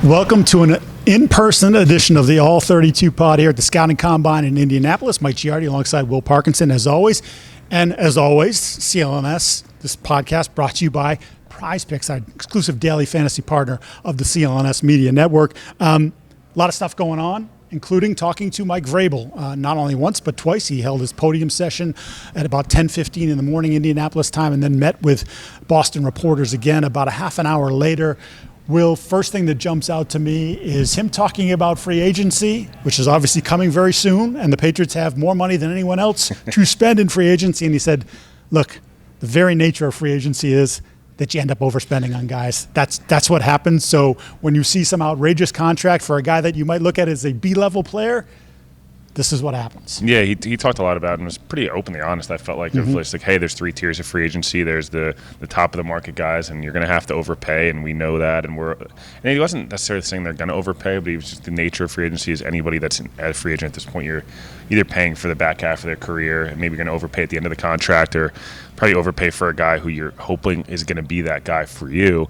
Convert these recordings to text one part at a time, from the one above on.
Welcome to an in-person edition of the All 32 pod here at the Scouting Combine in Indianapolis. Mike Giardi alongside Will Parkinson, as always. And as always, CLNS, this podcast brought to you by Prize Picks, our exclusive daily fantasy partner of the CLNS Media Network. A lot of stuff going on, including talking to Mike Vrabel, not only once but twice. He held his podium session at about 10:15 in the morning Indianapolis time and then met with Boston reporters again about a half an hour later. Will, first thing that jumps out to me is him talking about free agency, which is obviously coming very soon, and the Patriots have more money than anyone else to spend in free agency. And he said, look, the very nature of free agency is that you end up overspending on guys. That's what happens. So when you see some outrageous contract for a guy that you might look at as a B-level player, this is what happens. Yeah, he talked a lot about it and was pretty openly honest, I felt like. It's like, hey, there's three tiers of free agency. There's the top of the market guys, and you're going to have to overpay, and we know that. And he wasn't necessarily saying they're going to overpay, but he was just the nature of free agency is anybody that's a free agent at this point, you're either paying for the back half of their career and maybe going to overpay at the end of the contract or probably overpay for a guy who you're hoping is going to be that guy for you.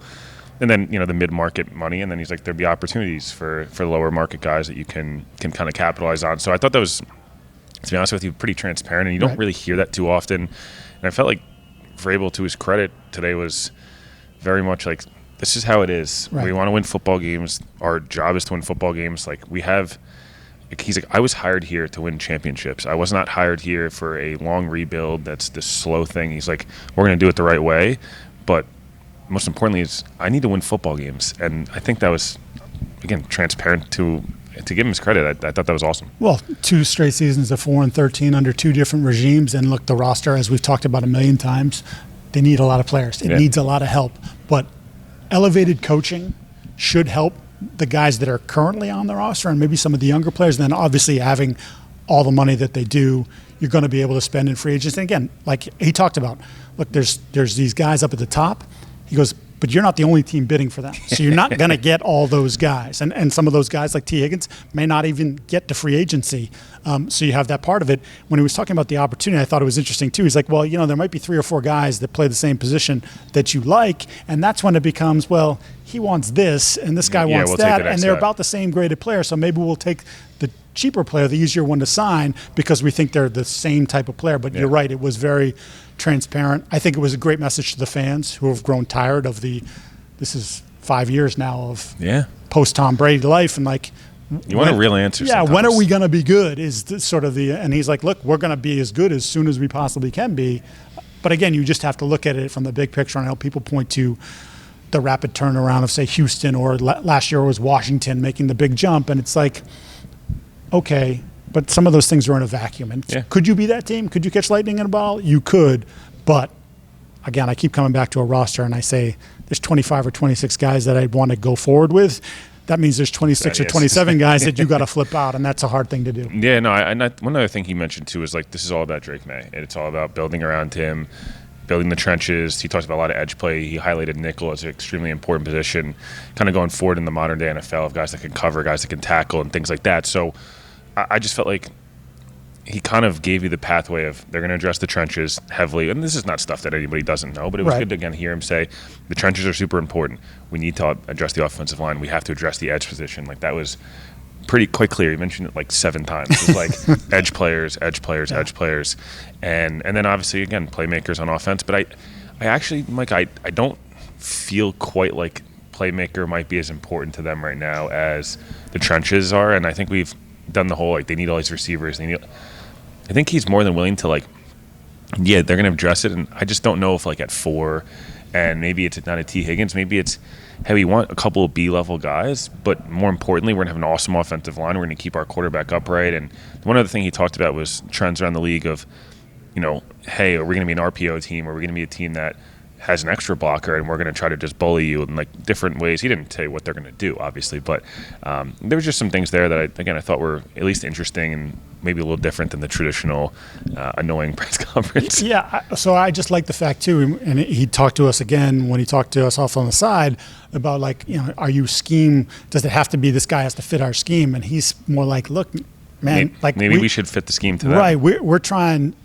And then, the mid-market money, and then he's like, there'd be opportunities for lower market guys that you can kind of capitalize on. So I thought that was, to be honest with you, pretty transparent, and you don't really hear that too often. And I felt like Vrabel, to his credit, today was very much like, this is how it is. Right. We want to win football games. Our job is to win football games. He's like, I was hired here to win championships. I was not hired here for a long rebuild. That's this slow thing. He's like, we're going to do it the right way, but most importantly is I need to win football games. And I think that was, again, transparent to give him his credit. I thought that was awesome. Well, 2 straight seasons of 4-13 under 2 different regimes. And look, the roster, as we've talked about a million times, they need a lot of players. It needs a lot of help. But elevated coaching should help the guys that are currently on the roster and maybe some of the younger players. And then obviously having all the money that they do, you're going to be able to spend in free agency. And again, like he talked about, look, there's these guys up at the top. He goes, but you're not the only team bidding for them. So you're not going to get all those guys. And some of those guys like T. Higgins may not even get to free agency. So you have that part of it. When he was talking about the opportunity, I thought it was interesting too. He's like, well, there might be 3 or 4 guys that play the same position that you like. And that's when it becomes, well, he wants this and this guy wants that. And they're about the same graded player. So maybe we'll take the cheaper player, the easier one to sign, because we think they're the same type of player. But you're right, it was very transparent. I think it was a great message to the fans who have grown tired of this is 5 years now of post-Tom Brady life. And like, you want a real answer. Yeah, sometimes. When are we going to be good is sort of and he's like, look, we're going to be as good as soon as we possibly can be. But again, you just have to look at it from the big picture. And I know people point to the rapid turnaround of, say, Houston, or last year was Washington making the big jump. And it's like, okay, but some of those things are in a vacuum. And could you be that team? Could you catch lightning in a bottle? You could. But again, I keep coming back to a roster and I say there's 25 or 26 guys that I'd want to go forward with. That means there's 26 or 27 guys that you got to flip out, and that's a hard thing to do. Yeah, no, one other thing he mentioned too is like, this is all about Drake May. It's all about building around him, building the trenches. He talks about a lot of edge play. He highlighted nickel as an extremely important position, kind of going forward in the modern day NFL of guys that can cover, guys that can tackle, and things like that. So I just felt like he kind of gave you the pathway of they're going to address the trenches heavily. And this is not stuff that anybody doesn't know, but it was good to, again, hear him say the trenches are super important. We need to address the offensive line. We have to address the edge position. Like, that was pretty quite clear. He mentioned it like 7 times. It was like edge players, edge players, edge players. And then obviously, again, playmakers on offense. But I actually, Mike, I don't feel quite like playmaker might be as important to them right now as the trenches are. And I think we've done the whole, like, they need all these receivers. I think he's more than willing to, like, they're going to address it. And I just don't know if, like, at 4, and maybe it's not a T. Higgins, maybe it's, hey, we want a couple of B-level guys, but more importantly, we're going to have an awesome offensive line. We're going to keep our quarterback upright. And one other thing he talked about was trends around the league of, hey, are we going to be an RPO team, or are we going to be a team that has an extra blocker and we're going to try to just bully you in, like, different ways. He didn't tell you what they're going to do, obviously, but there was just some things there that, I thought were at least interesting and maybe a little different than the traditional annoying press conference. Yeah, so I just like the fact, too, and he talked to us again when he talked to us off on the side about, like, are you scheme, does it have to be this guy has to fit our scheme? And he's more like, look, man, maybe we should fit the scheme to that. Right, we're trying.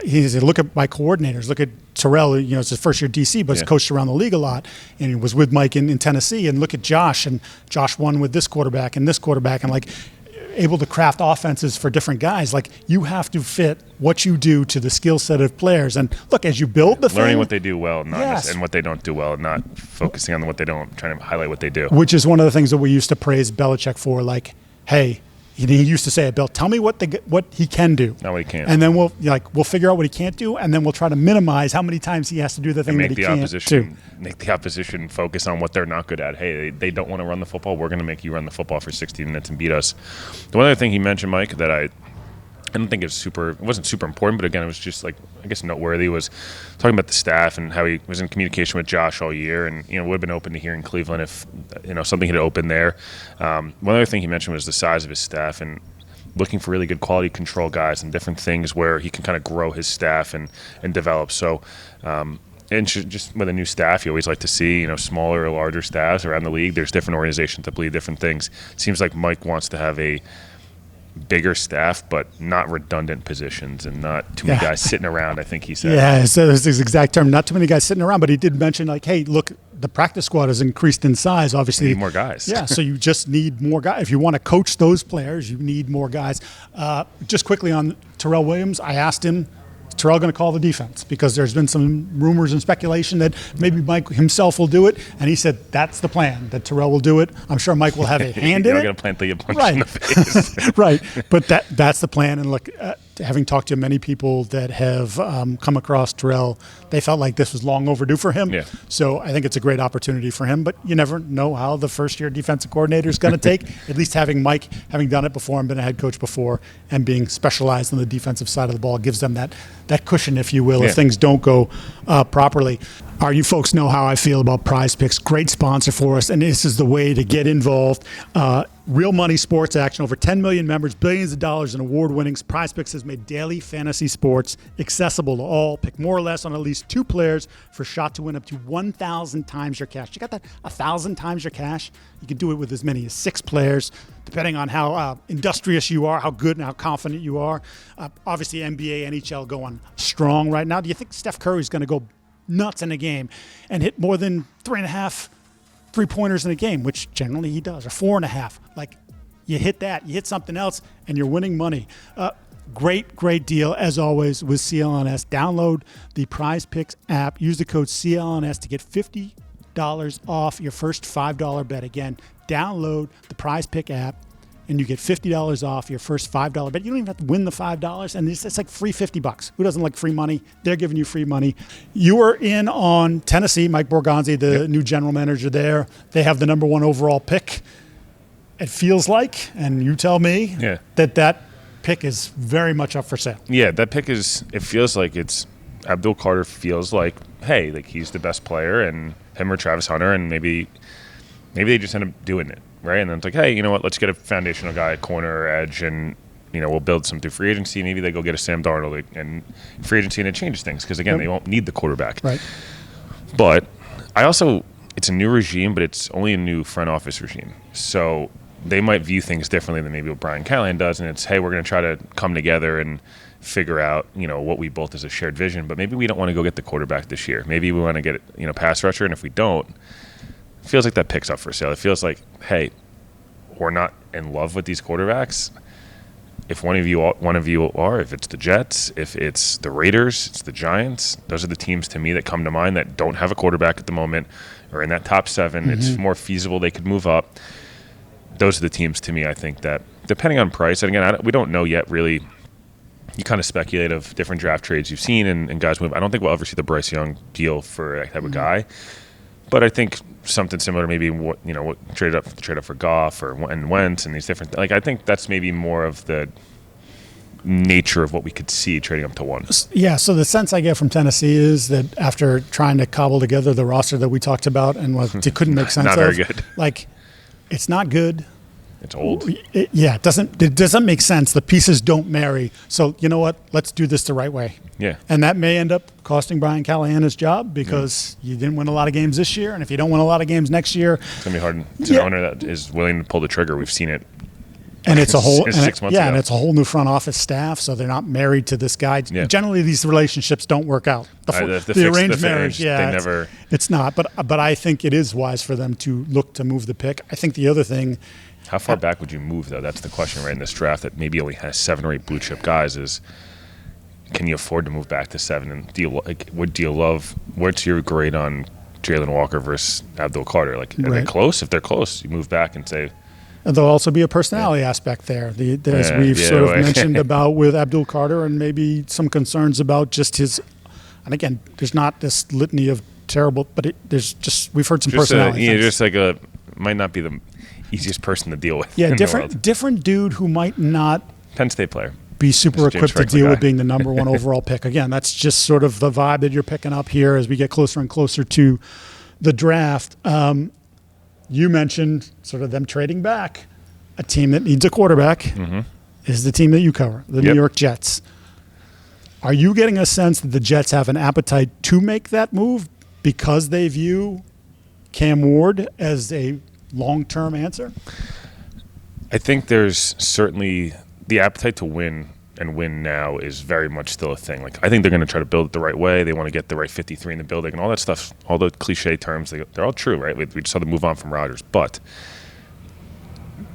He said, look at my coordinators. Look at Terrell, it's his first year DC, but he's coached around the league a lot, and he was with Mike in Tennessee. And look at Josh, and Josh won with this quarterback, and like able to craft offenses for different guys. Like, you have to fit what you do to the skill set of players. And look, as you build the learning thing, what they do well, and what they don't do well, not focusing on what they don't, trying to highlight what they do. Which is one of the things that we used to praise Belichick for. Like, hey, he used to say it, Bill, tell me what he can do. Not what he can't. And then we'll figure out what he can't do, and then we'll try to minimize how many times he has to do the thing that he can't do. Make the opposition focus on what they're not good at. Hey, they don't want to run the football. We're going to make you run the football for 60 minutes and beat us. The one other thing he mentioned, Mike, that I don't think it wasn't super important, but again, it was just like, I guess, noteworthy, was talking about the staff and how he was in communication with Josh all year, and would have been open to here in Cleveland if something had opened there. One other thing he mentioned was the size of his staff and looking for really good quality control guys and different things where he can kind of grow his staff and develop. So, and just with a new staff, you always like to see smaller or larger staffs around the league. There's different organizations that believe different things. It seems like Mike wants to have a bigger staff, but not redundant positions and not too many guys sitting around, I think he said. Yeah, so that's his exact term. Not too many guys sitting around, but he did mention, like, hey, look, the practice squad has increased in size, obviously. You need more guys. Yeah, so you just need more guys. If you want to coach those players, you need more guys. Just quickly on Terrell Williams, I asked him, is Terrell going to call the defense? Because there's been some rumors and speculation that maybe Mike himself will do it, and he said that's the plan, that Terrell will do it. I'm sure Mike will have a hand in it. You're going to plant the punch in the face. Right, but that's the plan. And look, having talked to many people that have come across Terrell, they felt like this was long overdue for him. Yeah. So I think it's a great opportunity for him, but you never know how the first-year defensive coordinator is going to take. At least having Mike, having done it before and been a head coach before and being specialized on the defensive side of the ball, gives them that cushion, if you will, if things don't go properly. You folks know how I feel about Prize Picks. Great sponsor for us, and this is the way to get involved. Real money sports action, over 10 million members, billions of dollars in award winnings. Prize Picks has made daily fantasy sports accessible to all. Pick more or less on at least 2 players for a shot to win up to 1,000 times your cash. You got that? 1,000 times your cash? You can do it with as many as 6 players, depending on how industrious you are, how good and how confident you are. Obviously, NBA, NHL going strong right now. Do you think Steph Curry's going to go nuts in a game and hit more than 3.5 3-pointers in a game, which generally he does, or 4.5? Like, you hit that, you hit something else, and you're winning money. Great deal, as always, with CLNS. Download the Prize Picks app. Use the code CLNS to get $50 off your first $5 bet. Again, download the Prize Pick app, and you get $50 off your first $5 bet. You don't even have to win the $5, and it's like free $50. Who doesn't like free money? They're giving you free money. You are in on Tennessee. Mike Borgonzi, the new general manager there. They have the number 1 overall pick. It feels like, and you tell me, that pick is very much up for sale. Yeah, that pick is. It feels like it's Abdul Carter. Feels like, hey, like he's the best player, and him or Travis Hunter, and maybe they just end up doing it. Right, and then it's like, hey, you know what? Let's get a foundational guy, corner or edge, and we'll build some through free agency. Maybe they go get a Sam Darnold and free agency, and it changes things because again, they won't need the quarterback. Right. But it's a new regime, but it's only a new front office regime, so they might view things differently than maybe what Brian Callahan does. And it's, hey, we're going to try to come together and figure out what we both as a shared vision. But maybe we don't want to go get the quarterback this year. Maybe we want to get pass rusher, and if we don't. It feels like that pick's up for sale. It feels like, hey, we're not in love with these quarterbacks. If one of you are, if it's the Jets, if it's the Raiders, it's the Giants, those are the teams to me that come to mind that don't have a quarterback at the moment or in that top 7. Mm-hmm. It's more feasible they could move up. Those are the teams to me, I think, that depending on price, and again, we don't know yet really. You kind of speculate of different draft trades you've seen and guys move. I don't think we'll ever see the Bryce Young deal for that type of guy. But I think something similar, maybe what trade up for Goff and Wentz and these different. Like I think that's maybe more of the nature of what we could see trading up to 1. Yeah. So the sense I get from Tennessee is that after trying to cobble together the roster that we talked about and it couldn't make sense not of, very good. Like, it's not good. It's old. It doesn't make sense. The pieces don't marry. So you know what? Let's do this the right way. Yeah. And that may end up costing Brian Callahan his job because you didn't win a lot of games this year, and if you don't win a lot of games next year, it's gonna be hard. It's an owner that is willing to pull the trigger. We've seen it And it's a whole, it's 6 months ago. and it's a whole new front office staff, so they're not married to this guy. Yeah. Generally, these relationships don't work out. The arranged marriage, it's not. But I think it is wise for them to look to move the pick. I think the other thing. How far back would you move, though? That's the question, right? In this draft that maybe only has 7 or 8 blue chip guys, is can you afford to move back to 7? And do you love? What's your grade on Jalen Walker versus Abdul Carter? Like, are they close? If they're close, you move back and say. And there'll also be a personality aspect there, as we've sort of mentioned about with Abdul Carter, and maybe some concerns about just his. And again, there's not this litany of terrible, but there's just we've heard some personality. Just like might not be the easiest person to deal with. Yeah, different dude who might not. Penn State player. Be super equipped to deal with being the number 1 overall pick. Again, that's just sort of the vibe that you're picking up here as we get closer and closer to the draft. You mentioned sort of them trading back. A team that needs a quarterback is the team that you cover, the New York Jets. Are you getting a sense that the Jets have an appetite to make that move because they view Cam Ward as a long-term answer? I think there's certainly the appetite to win and win now is very much still a thing. Like, I think they're going to try to build it the right way. They want to get the right 53 in the building and all that stuff, all the cliche terms, they're all true, right? We just had to move on from Rodgers. But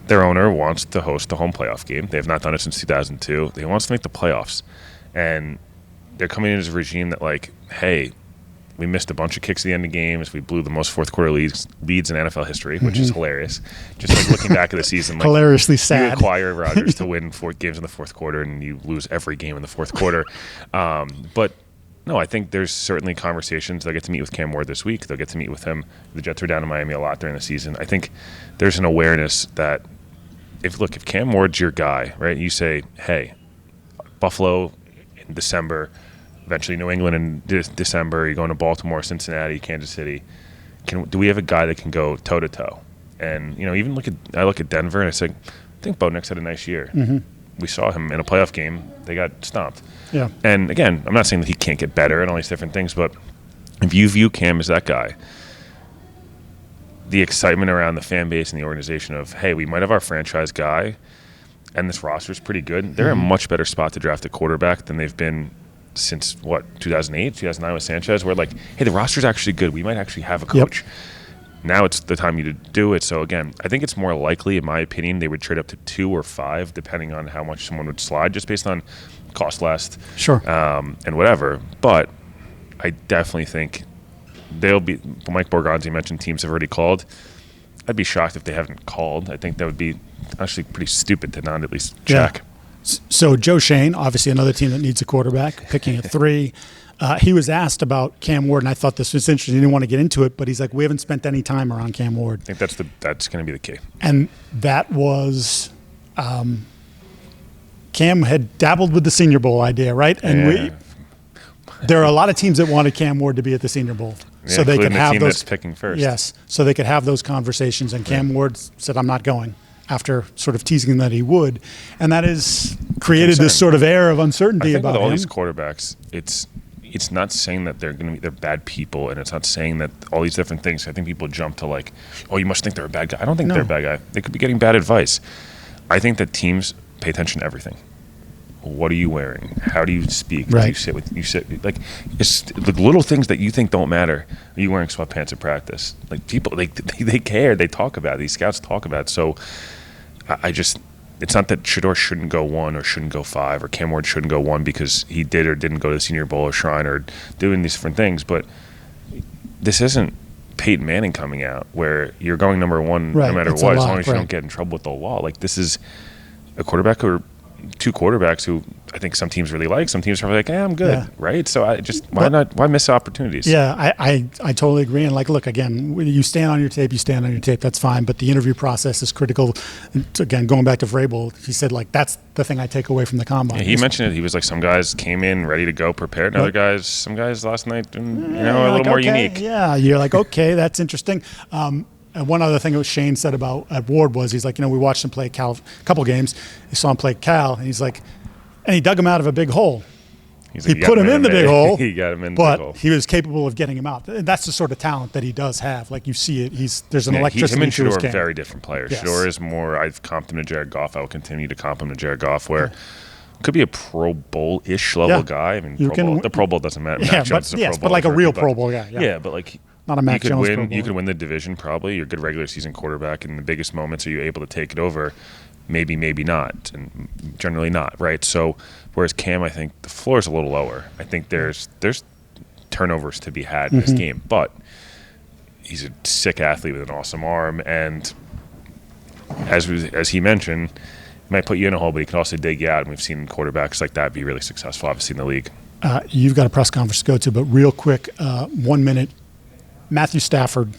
their owner wants to host a home playoff game. They have not done it since 2002. They want to make the playoffs. And they're coming in as a regime that, like, hey, we missed a bunch of kicks at the end of games. We blew the most fourth-quarter leads in NFL history, which is hilarious. Just like looking back at the season. Like, hilariously sad. You acquire Rodgers to win 4 games in the fourth quarter, and you lose every game in the fourth quarter. But, no, I think there's certainly conversations. They'll get to meet with Cam Ward this week. They'll get to meet with him. The Jets are down in Miami a lot during the season. I think there's an awareness that if Cam Ward's your guy, right, you say, hey, Buffalo in December – eventually New England in December, you're going to Baltimore, Cincinnati, Kansas City. Do we have a guy that can go toe-to-toe? And, even I look at Denver, and I think Bo Nix had a nice year. We saw him in a playoff game. They got stomped. Yeah. And, again, I'm not saying that he can't get better and all these different things, but if you view Cam as that guy, the excitement around the fan base and the organization of, hey, we might have our franchise guy, and this roster is pretty good. They're in a much better spot to draft a quarterback than they've been since 2008, 2009 with Sanchez, where like, hey, the roster's actually good. We might actually have a coach. Now it's the time to do it. So again, I think it's more likely, in my opinion, they would trade up to 2 or 5, depending on how much someone would slide, just based on cost last, and whatever. But I definitely think they'll be. Mike Borgonzi mentioned teams have already called. I'd be shocked if they haven't called. I think that would be actually pretty stupid to not at least check. Yeah. So Joe Shane, obviously another team that needs a quarterback, picking at 3. He was asked about Cam Ward, and I thought this was interesting. He didn't want to get into it, but he's like, we haven't spent any time around Cam Ward. I think that's going to be the key. And that was Cam had dabbled with the Senior Bowl idea, right? And there are a lot of teams that wanted Cam Ward to be at the Senior Bowl. So they could have those picking first. Yes, so they could have those conversations, and Cam Ward said, I'm not going, after sort of teasing that he would. And that has created this sort of air of uncertainty about him. With all these quarterbacks, it's not saying that they're bad people, and it's not saying that all these different things. I think people jump to like, oh, you must think they're a bad guy. I don't think they're a bad guy. They could be getting bad advice. I think that teams pay attention to everything. What are you wearing? How do you speak? Right. You sit like it's the little things that you think don't matter. Are you wearing sweatpants at practice? Like people, they care. They talk about it. These scouts talk about it. So it's not that should or shouldn't go 1 or shouldn't go 5 or Cam Ward shouldn't go 1 because he did or didn't go to the Senior Bowl or Shrine or doing these different things. But this isn't Peyton Manning coming out where you're going number 1 no matter what, as long as you don't get in trouble with the law. Like this is a quarterback or 2 quarterbacks who I think some teams really like. Some teams are like, I'm good, right? So why miss opportunities? Yeah, I totally agree. And like, look, again, you stand on your tape, that's fine. But the interview process is critical. And again, going back to Vrabel, he said, like, that's the thing I take away from the combine. Yeah, he mentioned it. He was like, some guys came in ready to go prepared, and some guys last night, a little more unique. Yeah, you're like, okay, that's interesting. And one other thing that Shane said about Ward was he's like, we watched him play Cal a couple games. He saw him play Cal, and he's like, and he dug him out of a big hole. He put him in the big hole. He got him in the big hole. But he was capable of getting him out. And that's the sort of talent that he does have. Like, you see it. There's an electricity him and to his Shador game. are very different players. Yes. Shador is more, I've comped him to Jared Goff. I will continue to comp him to Jared Goff, where could be a Pro Bowl-ish level guy. I mean, the Pro Bowl doesn't matter. Mac Jones is a Pro Bowl but like a real Pro Bowl guy. Yeah, but like not a Mac Jones Pro Bowl. You could win the division probably. You're a good regular season quarterback. In the biggest moments, are you able to take it over? Maybe, maybe not, and generally not, right? So, whereas Cam, I think the floor is a little lower. I think there's turnovers to be had in this game, but he's a sick athlete with an awesome arm, and as he mentioned, he might put you in a hole, but he can also dig you out, and we've seen quarterbacks like that be really successful, obviously, in the league. You've got a press conference to go to, but real quick, 1 minute, Matthew Stafford,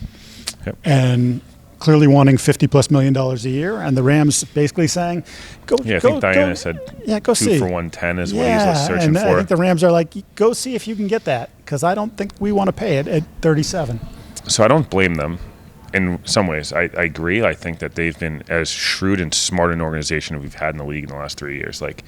and clearly wanting $50+ million a year, and the Rams basically saying, "Go." Yeah, I think Diana said, go 2 see. for 110 is what he's searching for. I think the Rams are like, "Go see if you can get that," because I don't think we want to pay it at 37. So I don't blame them. In some ways, I agree. I think that they've been as shrewd and smart an organization as we've had in the league in the last 3 years. Like,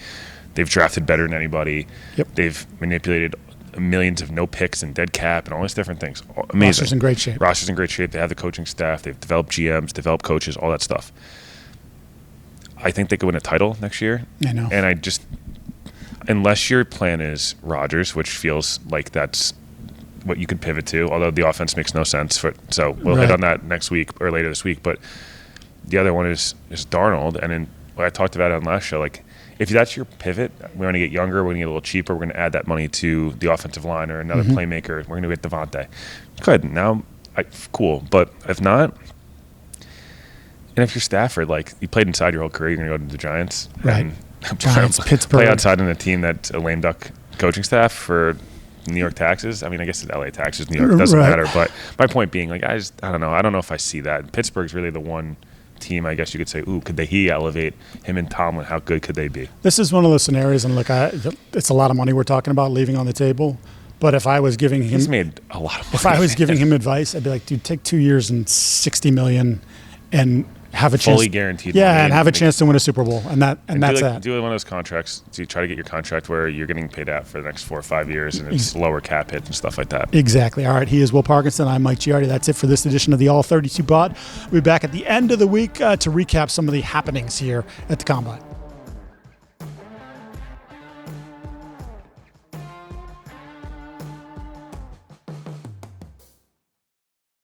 they've drafted better than anybody. Yep. They've manipulated millions of no picks and dead cap and all these different things. Amazing. Roster's in great shape. Roster's in great shape. They have the coaching staff. They've developed GMs, developed coaches, all that stuff. I think they could win a title next year. I know. And unless your plan is Rodgers, which feels like that's what you could pivot to, although the offense makes no sense. So we'll hit on that next week or later this week. But the other one is Darnold. And then what I talked about on last show, like, if that's your pivot, we're going to get younger, we're going to get a little cheaper, we're going to add that money to the offensive line or another playmaker, we're going to get Devontae. Good. Now, cool. But if not, and if you're Stafford, like, you played inside your whole career, you're going to go to the Giants. Right. And Giants, Pittsburgh. Play outside in a team that's a lame duck coaching staff for New York taxes. I mean, I guess it's LA taxes. New York doesn't matter. But my point being, like, I don't know. I don't know if I see that. Pittsburgh's really the one team, I guess you could say, could he elevate him and Tomlin? How good could they be? This is one of those scenarios, and look, it's a lot of money we're talking about leaving on the table. But if I was giving him, he's made a lot of money. If I was giving him advice, I'd be like, dude, take 2 years and $60 million, and have a chance, fully guaranteed. Yeah, and have a chance to win a Super Bowl, and that's that. Do one of those contracts. So you try to get your contract where you're getting paid out for the next 4 or 5 years, and it's lower cap hit and stuff like that. Exactly. All right. He is Will Parkinson. I'm Mike Giardi. That's it for this edition of the All 32 Pod. We'll be back at the end of the week to recap some of the happenings here at the Combine.